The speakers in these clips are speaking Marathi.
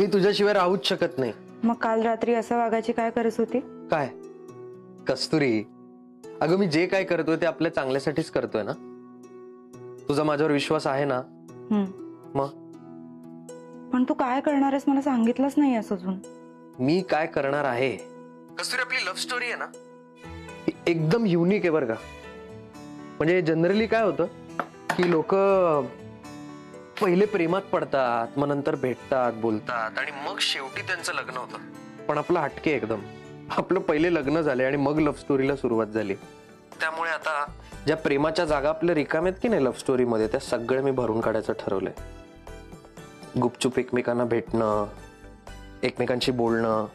मी तुझ्याशिवाय राहूच शकत नाही. मग काल रात्री असं वागायची काय गरज होती? काय कस्तुरी, अगं मी जे काय करतोय ते आपल्या चांगल्यासाठीच करतोय ना. तुझा माझ्यावर विश्वास आहे ना? मग पण तू काय करणार आहेस मला सांगितलंच नाही अजून. मी काय करणार आहे? कस्तुरी, आपली लव्ह स्टोरी आहे ना, ही एकदम युनिक आहे बरं का. म्हणजे जनरली काय होतं की लोक पहिले प्रेमात पडतात, मग नंतर भेटतात, बोलतात आणि मग शेवटी त्यांचं लग्न होतं. पण आपलं हटके एकदम. आपलं पहिले लग्न झाले आणि मग लव्ह स्टोरीला सुरुवात झाली. त्यामुळे आता ज्या प्रेमाच्या जागा आपल्या रिकाम्यात की नाही लव्ह स्टोरी मध्ये, त्या सगळं मी भरून काढायचं ठरवलंय. गुपचूप एकमेकांना भेटणं, एकमेकांशी बोलणं,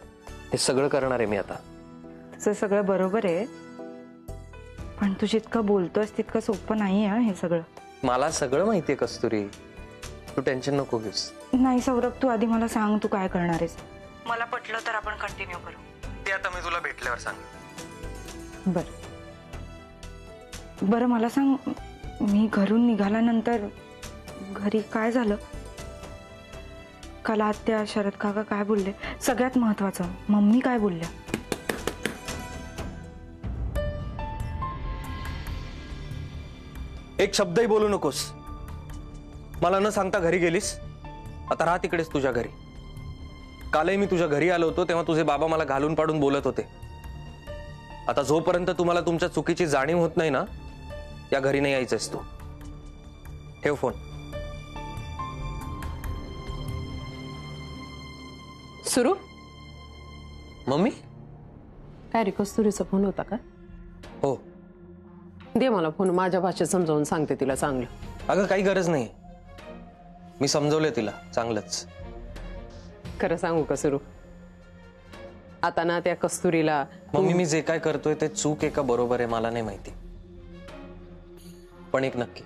हे सगळं करणार आहे मी आता. तुझं सगळं बरोबर आहे, पण तू जितकं बोलतोयस तितकं सोपं नाही आहे हे सगळं. मला सगळं माहितीये कस्तुरी, तू टेन्शन नको घेऊस. नाही सौरभ, तू आधी मला सांग तू काय करणार आहेस. मला पटलं तर आपण कंटिन्यू करू. ते आता मी तुला भेटल्यावर सांग. बरं मला सांग, मी घरून निघाल्यानंतर घरी काय झालं? काल आत्या, शरद काका काय बोलले? सगळ्यात महत्वाचं, मम्मी काय बोलल्या? एक शब्दही बोलू नकोस. मला न सांगता घरी गेलीस. आता राहा तिकडेच तुझ्या घरी. कालही मी तुझ्या घरी आलो होतो तेव्हा तुझे बाबा मला घालून पाडून बोलत होते. आता जोपर्यंत तुम्हाला तुमच्या चुकीची जाणीव होत नाही ना, या घरी नाही यायचंस तू. ठेव फोन. सुरू. मम्मी, काय रे, कस्तुरीचा फोन होता का? हो. दे मला फोन, माझ्या भाषेत समजावून सांगते तिला चांगलं. अगं काही गरज नाही, मी समजवलंय तिला चांगलंच. खरं सांगू का सुरू, आता ना त्या कस्तुरीला. मम्मी, मी जे काय करतोय ते चूक आहे का बरोबर आहे मला नाही माहिती, पण एक नक्की,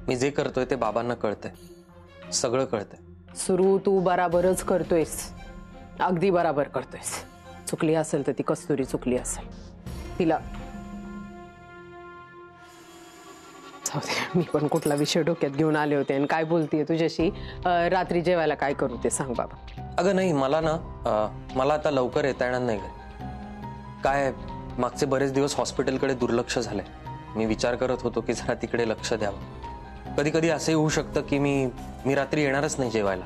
मी जे करतोय ते बाबांना कळतंय, सगळं कळतंय. सुरू, तू बराबरच करतोयस, अगदी बराबर करतोयस. चुकली असेल तर ती कस्तुरी चुकली असेल. तिला जाऊ दे, मी पण कुठला विषय डोक्यात घेऊन आले होते आणि काय बोलतीये तुझ्याशी. रात्री जेवायला काय करू ते सांग बाबा. अगं नाही, मला आता लवकर येता येणार नाही घरी. काय मागचे बरेच दिवस हॉस्पिटलकडे दुर्लक्ष झालंय. मी विचार करत होतो की जरा तिकडे लक्ष द्यावं. कधी कधी असंही होऊ शकतं की मी रात्री येणारच नाही जेवायला.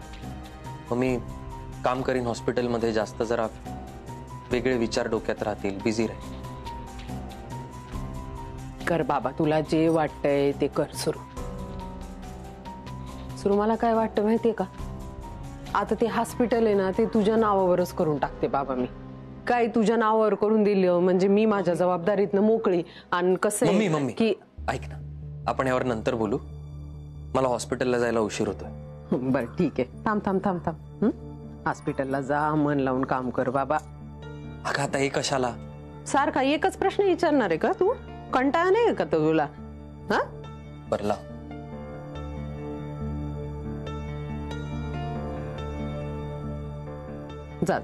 मग मी काम करीन हॉस्पिटलमध्ये, जास्त जरा वेगळे विचार डोक्यात राहतील, बिझी राहील. कर बाबा, तुला जे वाटतंय ते कर. सुरू मला काय वाटतं माहितीये का, आता ते हॉस्पिटल आहे ना, ते तुझ्या नावावरच करून टाकते बाबा. मी काय तुझ्या नावावर करून दिलं म्हणजे मी माझ्या जबाबदारीतनं मोकळी. आणि कसं मम्मी की ऐक ना, आपण यावर नंतर बोलू. मला हॉस्पिटलला जायला उशीर होतोय. बरं ठीक आहे, थांब थांब थांब थांब. हॉस्पिटलला जा, मन लावून काम कर बाबा. अगं आता हे कशाला? सारखा एकच प्रश्न विचारणार आहे का तू? कंटाळा नाही का तुला? हा बरला. जा.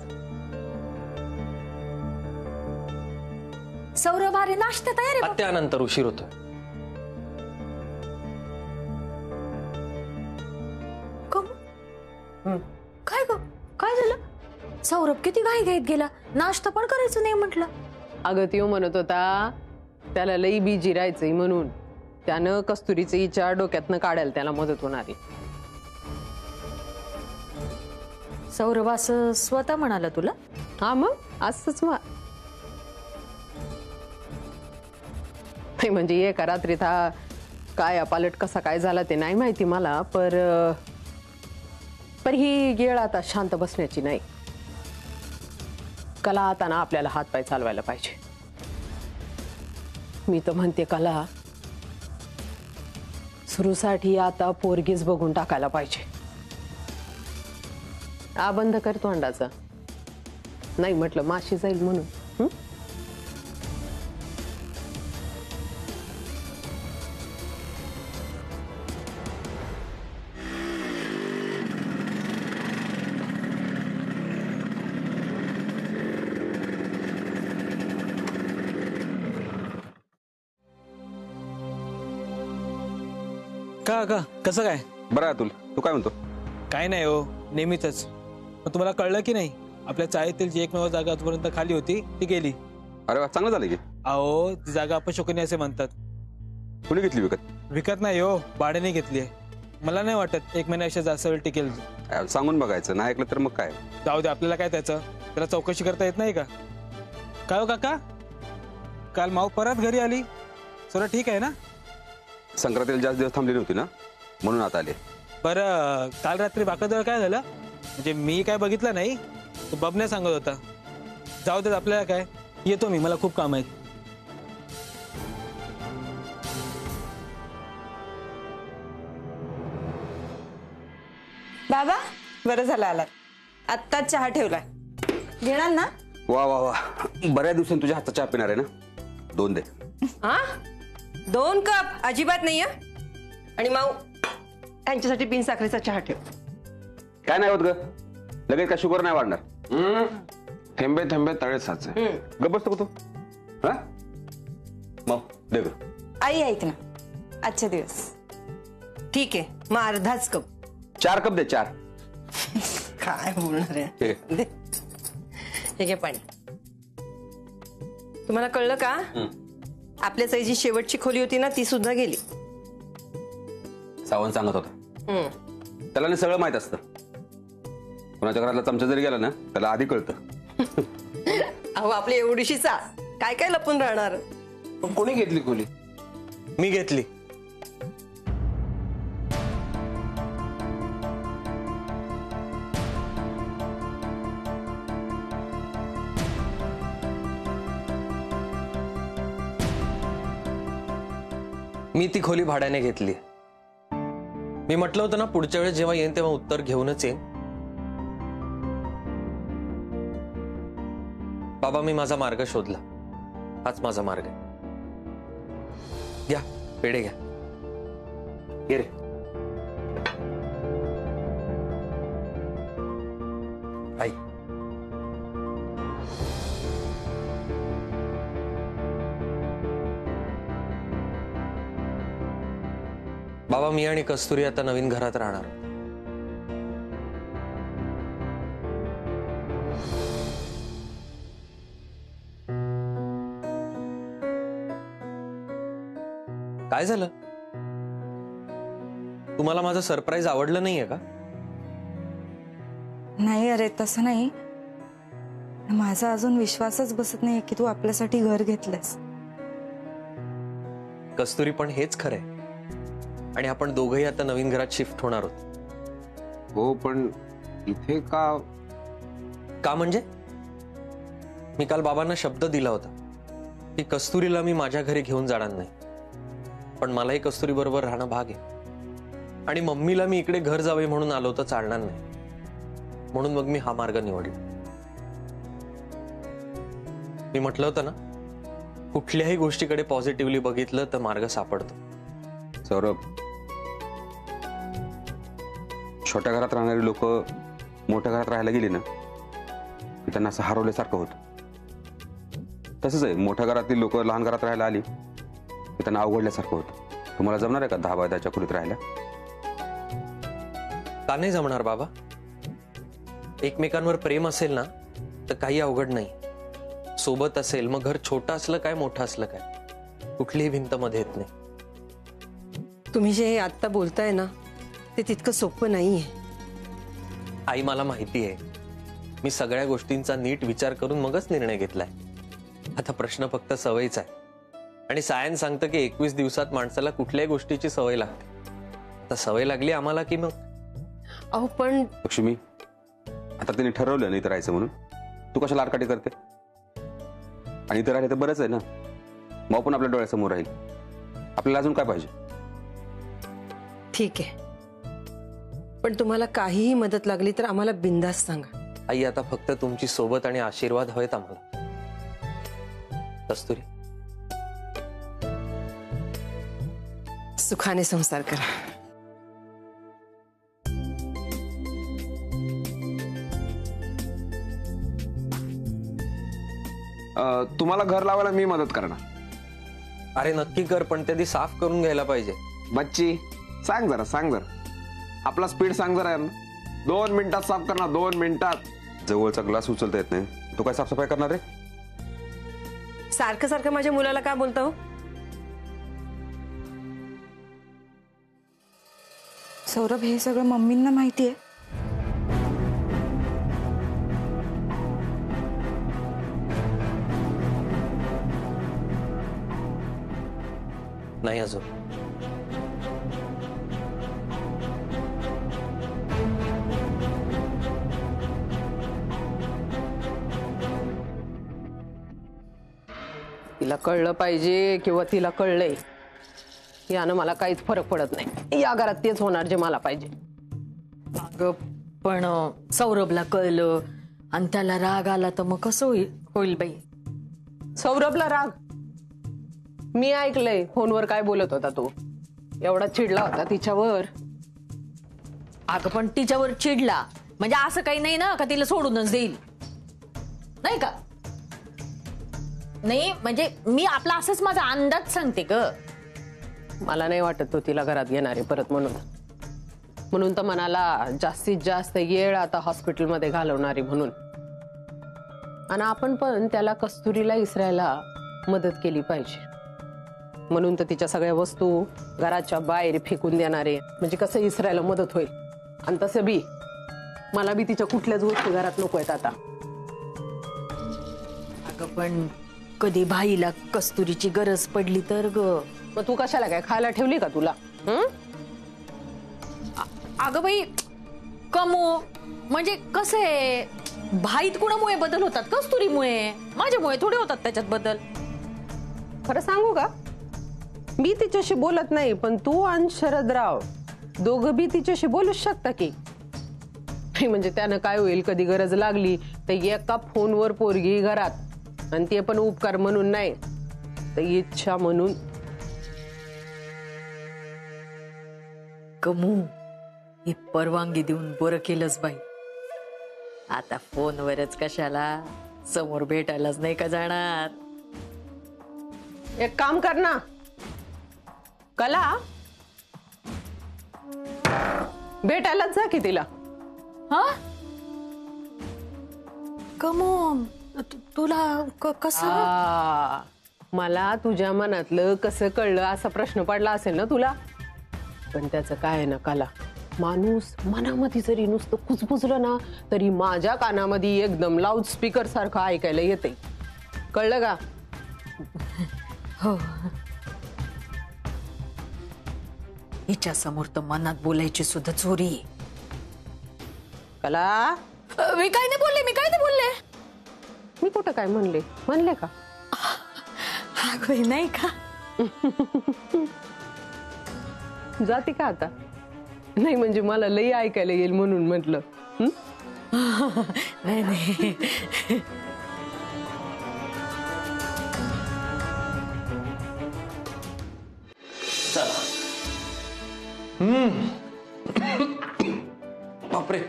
सौरभ, अरे नाश्ता तयार आहे. त्यानंतर उशीर होतोय. काय ग, काय झालं? सौरभ किती घाई घाईत गेला, नाश्ता पण करायचं नाही म्हटलं. अगं त्यो म्हणत होता त्याला लई बिजी राहायचंय म्हणून. त्यानं कस्तुरीचे विचार डोक्यातनं काढायला त्याला मदत होणार आहे. सौरभ असं स्वतः म्हणाला तुला? हा मग असंच म्हणजे एका रात्रीत हा काय पालट कसा काय झाला ते नाही माहिती मला. पर ही गेळ आता शांत बसण्याची नाही. कला आता ना आपल्याला हातपाय चालवायला पाहिजे. मी तर म्हणते कला, सुरूसाठी आता पोरगीच बघून टाकायला पाहिजे. बंद कर तोंडाचा. नाही म्हटलं माशी जाईल म्हणून. का कसं काय? बरं अतुल, तू काय म्हणतो? काय नाही हो, नेहमीच. पण तुम्हाला कळलं की नाही, आपल्या चाळीतील जी एकमेव जागा आजपर्यंत खाली होती ती गेली. अरे वा, चांगलं झालं की. अहो, ती जागा अपशकुनी असे म्हणतात. कुणी घेतली विकत? विकत नाही हो, भाड्याने घेतली आहे. मला नाही वाटत 1 महिन्यापेक्षा जास्त वेळ टिकेल. सांगून बघायचं, नाही ऐकलं तर मग काय. जाऊ दे, आपल्याला काय त्याचं. त्याला चौकशी करता येत नाही का? काय हो काका, काल माऊ परत घरी आली, सगळं ठीक आहे ना? संक्रांतीला जास्त दिवस थांबली नव्हती ना, म्हणून आता आले. बरं, काल रात्री बाकाजवळ काय झालं? म्हणजे मी काय बघितलं नाही, तो बबने सांगत होता. जाऊ देत, आपल्याला काय. येतो मी, मला खूप काम आहेत. बाबा बरं झालं आलात. आत्ताच चहा ठेवलाय, घेणार ना? वा वा वा, बऱ्याच दिवसांनी तुझ्या हातचा चहा पिणार आहे ना. 2 दे. हा 2 कप अजिबात नाही. आणि माऊ त्यांच्यासाठी बिन साखरेचा चहा ठेव. काय नाही होत ग, लगेच काय शुगर नाही वाढणार. थेंबे थेंबे तळे साचे. गप बसतो का तू? हा मग दे ग. आई ऐक ना, आजचे दिवस. ठीक आहे, मग अर्धाच कप. 4 कप दे, 4. काय बोलणार आहे. ठीक दे. हे घे पाणी. तुम्हाला कळलं का, आपल्या जी शेवटची खोली होती ना, ती सुद्धा गेली. सावंत सांगत होता, त्याला सगळं माहित असतं. कोणाच्या घरातला चमचा जरी गेला ना, त्याला आधी कळतं. अहो, आपली एवढीशी चाळ, काय काय लपून राहणार. पण कोणी घेतली खोली? मी घेतली. मी ती खोली भाड्याने घेतली. मी म्हटलं होतं ना, पुढच्या वेळेस जेव्हा येईन तेव्हा उत्तर घेऊनच येईन. बाबा, मी माझा मार्ग शोधला. हाच माझा मार्ग आहे. घ्या पेढे घ्या. ये रे. आई, बाबा, मी आणि कस्तुरी आता नवीन घरात राहणार. काय झालं? तुम्हाला माझं सरप्राईज आवडलं नाहीये का? नाही अरे, तसं नाही. माझा अजून विश्वासच बसत नाही की तू आपल्यासाठी घर घेतलंस. कस्तुरी, पण हेच खरंय. आणि आपण दोघंही आता नवीन घरात शिफ्ट होणार आहोत. हो, पण इथे का? का म्हणजे? मी काल बाबांना शब्द दिला होता की कस्तुरीला मी माझ्या घरी घेऊन जाणार नाही, पण मलाही कस्तुरी बरोबर राहणं भाग आहे. आणि मम्मीला मी इकडे घर जावे म्हणून आलो तर चालणार नाही, म्हणून मग मी हा मार्ग निवडला. मी म्हटलं होतं ना, कुठल्याही गोष्टीकडे पॉझिटिव्हली बघितलं तर मार्ग सापडतो. सौरभ, छोट्या घरात राहणारी लोक मोठ्या घरात राहायला गेली ना, की त्यांना असं हरवल्यासारखं होतं. तसंच आहे, मोठ्या घरातील लोक लहान घरात राहायला आली की त्यांना अवघडल्यासारखं होतं. तुम्हाला जमणार आहे का 10 बाय 10च्या खोलीत राहायला? का नाही जमणार बाबा? एकमेकांवर प्रेम असेल ना तर काही अवघड नाही. सोबत असेल, मग घर छोटं असलं काय मोठं असलं काय, कुठलीही भिंत मध्ये येत नाही. तुम्ही जे आत्ता बोलताय ना, ते तितकं सोपं नाहीये. आई, मला माहिती आहे. मी सगळ्या गोष्टींचा नीट विचार करून मगच निर्णय घेतलाय. आता प्रश्न फक्त सवयीचा आहे. आणि सायन्स सांगतं की 21 दिवसात माणसाला कुठल्याही गोष्टीची सवय लागते. आता सवय लागली आम्हाला की मग. अहो, पण लक्ष्मी, आता तिने ठरवलं नाही तर राहायचं म्हणून तू कशाला आरकाटी करते? आणि इथं राहिले तर बरंच आहे ना, मग पण आपल्या डोळ्यासमोर राहील. आपल्याला अजून काय पाहिजे? ठीक आहे, पण तुम्हाला काहीही मदत लागली तर आम्हाला बिंदास सांगा. आई, आता फक्त तुमची सोबत आणि आशीर्वाद हवेत आम्हाला. कस्तुरी, सुखाने संसार करा. तुम्हाला घर लावायला मी मदत करणार. अरे नक्की कर, पण ते आधी साफ करून घ्यायला पाहिजे. बच्ची, सांग जरा. आपला स्पीड सांग जरा. 2 मिनिटात साफ करणार, 2 मिनिटात. जवळचा ग्लास उचलता येत नाही, तो काय साफसफाई करणार रे? सारखं सारखं माझ्या मुलाला का बोलता हो? सौरभ, हे सगळं मम्मींना माहिती आहे? नाही अजून. तिला कळलं पाहिजे किंवा तिला कळलंय यानं मला काहीच फरक पडत नाही. या घरात तेच होणार जे मला पाहिजे. अगं पण सौरभला कळलं आणि त्याला राग आला तर मग कसं होईल बाई? सौरभला राग? मी ऐकलंय फोनवर काय बोलत होता तो. एवढा चिडला होता तिच्यावर. अगं पण तिच्यावर चिडला म्हणजे असं काही नाही ना का तिला सोडूनच देईल, नाही का? नाही म्हणजे मी आपला असंच माझा अंदाज सांगते ग. मला नाही वाटत तो तिला घरात घेणार आहे परत. म्हणून तर मनाला जास्तीत जास्त वेळ आता हॉस्पिटलमध्ये घालवणारी म्हणून. आणि आपण पण त्याला कस्तुरीला इसरायला मदत केली पाहिजे म्हणून तर तिच्या सगळ्या वस्तू घराच्या बाहेर फेकून देणारे. म्हणजे कसं इसरायला मदत होईल. आणि तसं बी मला बी तिच्या कुठल्याच गोष्टी घरात नको आहेत आता. अगं पण कधी भाईला कस्तुरीची गरज पडली तर ग. मग तू कशाला काय खायला ठेवली का तुला? अगं बाई कमू म्हणजे कसं आहे, भाईत कुणामुळे बदल होतात? कस्तुरीमुळे. माझ्यामुळे थोडे होतात त्याच्यात बदल. खरं सांगू का, मी तिच्याशी बोलत नाही पण तू आणि शरदराव दोघं बी तिच्याशी बोलूच शकता की. म्हणजे त्यानं काय होईल, कधी गरज लागली तर एका फोनवर पोरगी घरात, आणि ते पण उपकार म्हणून नाही तर इच्छा म्हणून. कमू ही परवानगी देऊन बरं केलंच बाई. आता फोनवरच कशाला, समोर भेटायलाच नाही का जाणार? एक काम कर ना कला, भेटायलाच जा की तिला. हा कमू तुला कसं? मला तुझ्या मनातलं कसं कळलं असा प्रश्न पडला असेल ना तुला. पण त्याचं काय आहे ना कला, माणूस मनामध्ये जरी नुसतं कुजबुजलं ना तरी माझ्या कानामध्ये एकदम लाऊड स्पीकर सारखं ऐकायला येते. कळलं का? हो. हिच्या समोर तर मनात बोलायची सुद्धा चोरी. कला, मी काय नाही बोलले, मी काय नाही बोलले. मी कुठं काय म्हणले का? नाही का? जाते का आता? नाही म्हणजे मला लई ऐकायला येईल म्हणून म्हटलं. नाही नाही. चला. बापरे.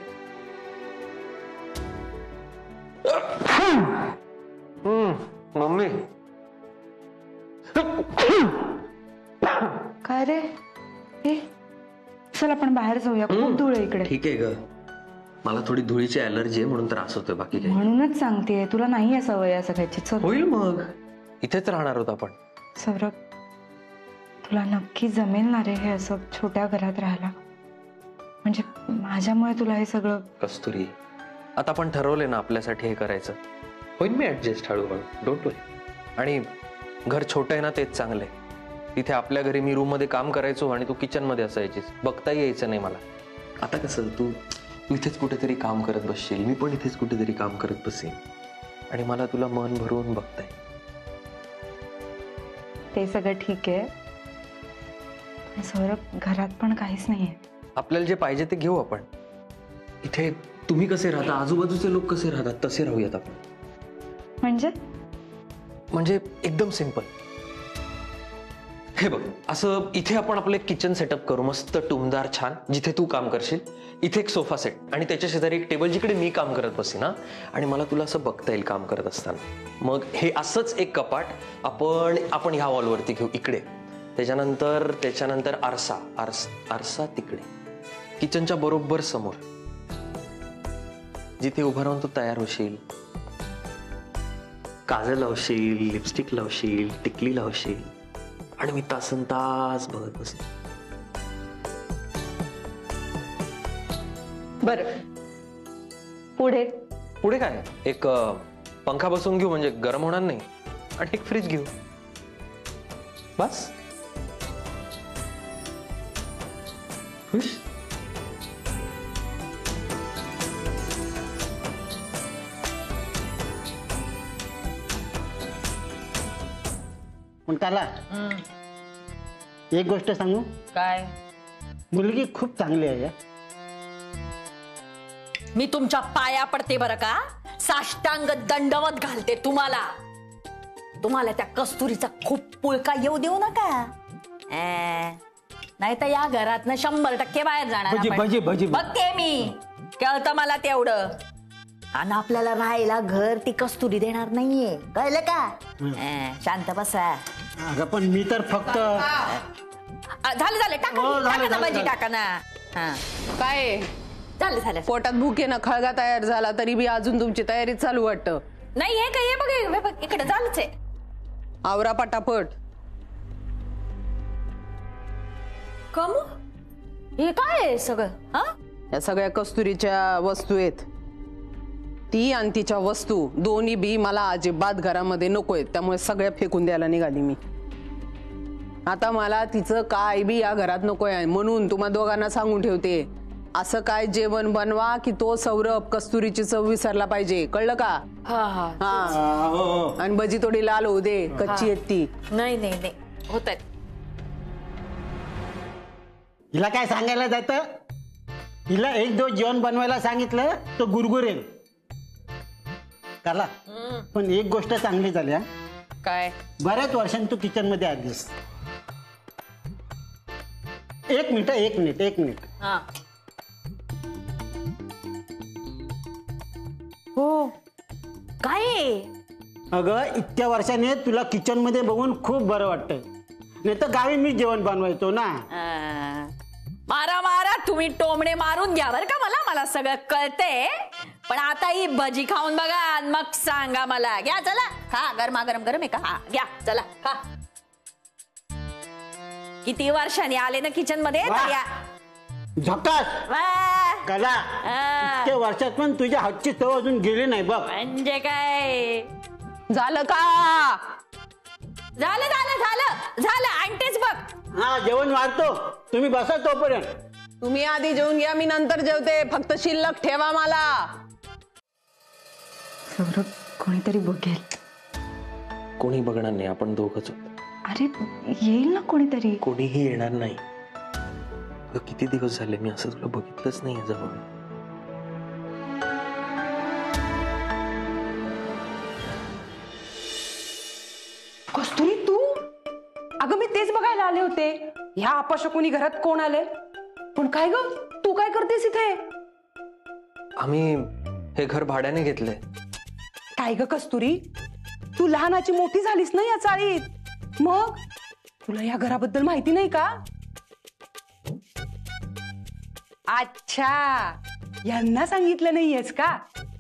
मम्मी. काय रे? हे चल आपण बाहेर जाऊया, खूप धूळ आहे इकडे. ठीक आहे ग, मला थोडी धुळीची ॲलर्जी आहे म्हणून त्रास होतोय, बाकी काही. म्हणूनच सांगतेय तुला नाही आहे सवय या सगळ्याची. चल. होईल मग, इथेच राहणार होत आपण. सौरभ, तुला नक्की जमेल ना रे हे असं छोट्या घरात राहायला? म्हणजे माझ्यामुळे तुला हे सगळं. कस्तुरी, आता आपण ठरवले ना आपल्यासाठी हे करायचं, होईल मी ऍडजस्ट हळूहळू, डोंट वरी. आणि घर छोटं आहे ना तेच चांगलं आहे. तिथे आपल्या घरी मी रूम मध्ये काम करायचो आणि तू किचन मध्ये असायचीस, बघता यायचं नाही मला. आता कसं तू इथेच कुठेतरी काम करत बसशील, मी पण इथेच कुठेतरी काम करत बसेन, आणि मला तुला मन भरून बघता येईल. ते सगळं ठीक आहे, सौरभ घरात पण काहीच नाहीये. आपल्याला जे पाहिजे ते घेऊ आपण. इथे तुम्ही कसे राहता, आजूबाजूचे लोक कसे राहतात तसे राहूयात आपण. म्हणजे एकदम सिंपल. हे बघ, असं इथे आपण आपलं एक किचन सेटअप करू, मस्त टुमदार छान, जिथे तू काम करशील. इथे एक सोफा सेट आणि त्याच्या शेजारी एक टेबल जिकडे मी काम करत बसेन ना, आणि मला तुला असं बघता येईल काम करत असताना. मग हे असंच एक कपाट आपण ह्या वॉलवरती घेऊ इकडे. त्याच्यानंतर आरसा तिकडे, किचनच्या बरोबर समोर. जिथे उभं राहून तू तयार होशील, काजळ लावशील, लिपस्टिक लावशील, टिकली लावशील आणि मी तासन तास बघत बसेल. बर पुढे पुढे काय, एक पंखा बसवून घेऊ म्हणजे गरम होणार नाही, आणि एक फ्रीज घेऊ, बस. खुश. पण त्याला एक गोष्ट सांगू, काय? मुलगी खूप चांगली आहे हं. मी तुमच्या पाया पडते बरं का, साष्टांग दंडवत घालते तुम्हाला. तुम्हाला त्या कस्तुरीचा खूप पुळका येऊ देऊ नका, नाही तर या घरातनं 100% बाहेर जाणार भजी, आपण. भजी, भजी. बघते मी, कळतं मला तेवढं. आणि आपल्याला राहायला घर ती कस्तुरी देणार नाहीये, कळलं का? शांत बसा. अगं पण मी तर फक्त झालं टाका हो, झालं, टाका ना झालं, भजी, झालं. टाका ना. हा काय झालं पोटात भूकेनं खळगा तयार झाला तरी बी अजून तुमची तयारी चालू वाटतं. नाही हे काय, हे बघ इकडे झालंच आहे. आवरा पटापट. कम हे काय आहे सगळं? हा या सगळ्या कस्तुरीच्या वस्तू आहेत. ती आणि तिच्या वस्तू दोन्ही बी मला अजिबात घरामध्ये नको आहेत, त्यामुळे सगळ्या फेकून द्यायला निघाली मी. आता मला तिचं काय बी या घरात नकोय, म्हणून तुम्हा दोघांना सांगून ठेवते, असं काय जेवण बनवा की तो सौरभ कस्तुरीची चव विसरला पाहिजे, कळलं का? हा हा हा. आणि भजी थोडी लाल होऊ दे, कच्ची आहेत ती. नाही नाही नाही होत आहेत. हिला काय सांगायला जातं, हिला एक दिवस जेवण बनवायला सांगितलं तो गुरगुरेल. काला पण एक गोष्ट चांगली झाली हा, काय? बऱ्याच वर्षांनी तू किचन मध्ये आलीस. एक मिनिट. हा हो काय आहे? अगं इतक्या वर्षाने तुला किचन मध्ये बघून खूप बरं वाटतंय, नाही तर गावी मी जेवण बनवायचो ना. मारा मारा तुम्ही टोमणे मारून घ्या बरं का, मला सगळं कळतंय. पण आता ही भजी खाऊन बघा आणि मग सांगा मला. घ्या चला खा, गरमागरम गरम आहे का? हा घ्या चला खा. किती वर्षांनी आले ना किचन मध्ये, तर या. झकास वा. कला, इतक्या वर्षात पण तुझ्या हातची चव अजून गेली नाही बघ. म्हणजे काय झालं का? झालं झालं झालं झालं आणतेच बघ. हा जेवण वाढतो, तुम्ही बसा तोपर्यंत. तुम्ही आधी जेवून घ्या, मी नंतर जेवते, फक्त शिल्लक ठेवा मला. सौरभ कोणीतरी बघेल. कोणी बघणार नाही, आपण दोघंच आहोत. अरे येईल ना कोणीतरी. कोणीही येणार नाही. अगं किती दिवस झाले मी असं तुला बघितलंच नाही जवळ. कस्तुरी तू? अगं मी तेच बघायला आले होते, ह्या अपशकुनी घरात कोण आले. पण काय ग, तू काय करतेस इथे? आम्ही हे घर भाड्याने घेतलंय. काय ग कस्तुरी, तू लहानाची मोठी झालीस ना या चाळीत, मग तुला या घराबद्दल माहिती नाही का? अच्छा, यांना सांगितलं नाहीयेस का?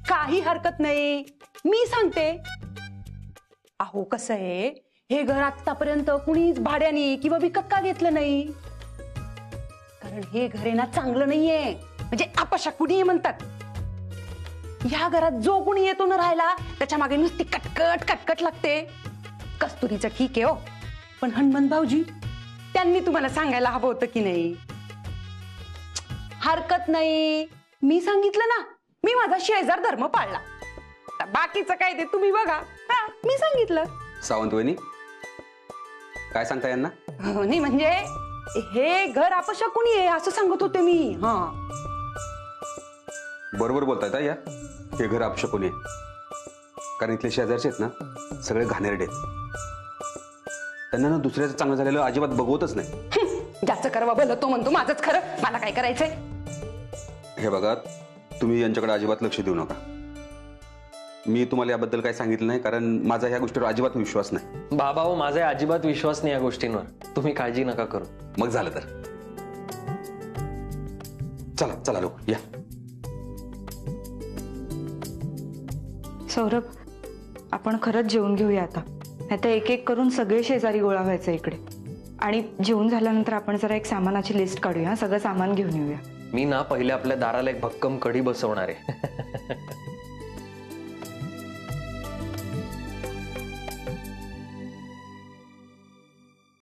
काही हरकत नाही, मी सांगते. अहो कसं आहे, हे घर आतापर्यंत कुणीच भाड्याने किंवा विकत का घेतलं नाही? कारण हे घर आहे ना चांगलं नाहीये, म्हणजे अपशकुनी म्हणतात. ह्या घरात जो कोणी येतो ना राहायला, त्याच्या मागे नुसती कटकट कटकट लागते. कस्तुरीचं ठीक आहे हो, पण हनुमंत भाऊजी त्यांनी तुम्हाला सांगायला हवं होतं की नाही? हरकत नाही, मी सांगितलं ना, मी माझा शेजार धर्म पाळला. बाकीचं काय ते तुम्ही बघा. हा, मी सांगितलं. सावंत वहिनी काय सांगता यांना? नाही म्हणजे हे घर अपशकुनी आहे असं सांगत होते मी. हा बरोबर बोलतायत हा या, हे घर अपशकुनी आहे. कारण इथले शेजारचे आहेत ना सगळे घाणेरडे आहेत. त्यांना ना दुसऱ्याचं चांगलं झालेलं अजिबात बघवतच नाही. ज्याचं करावं भलं तो म्हणतो माझंच खरं, मला काय करायचंय? हे बघा, तुम्ही यांच्याकडे अजिबात लक्ष देऊ नका. मी तुम्हाला याबद्दल काय सांगितलं नाही, कारण माझा ह्या गोष्टीवर अजिबात विश्वास नाही. बाबा हो, माझा अजिबात विश्वास नाही या गोष्टींवर. तुम्ही काळजी नका करू. मग झालं तर चला चला लोक या. सौरभ, आपण खरंच जेवून घेऊया आता. आता एक एक करून सगळे शेजारी गोळा व्हायचं इकडे. आणि जेवून झाल्यानंतर आपण जरा एक सामानाची लिस्ट काढूया. सगळं सामान घेऊन येऊया. मी ना पहिले आपल्या दाराला एक भक्कम कढी बसवणार आहे.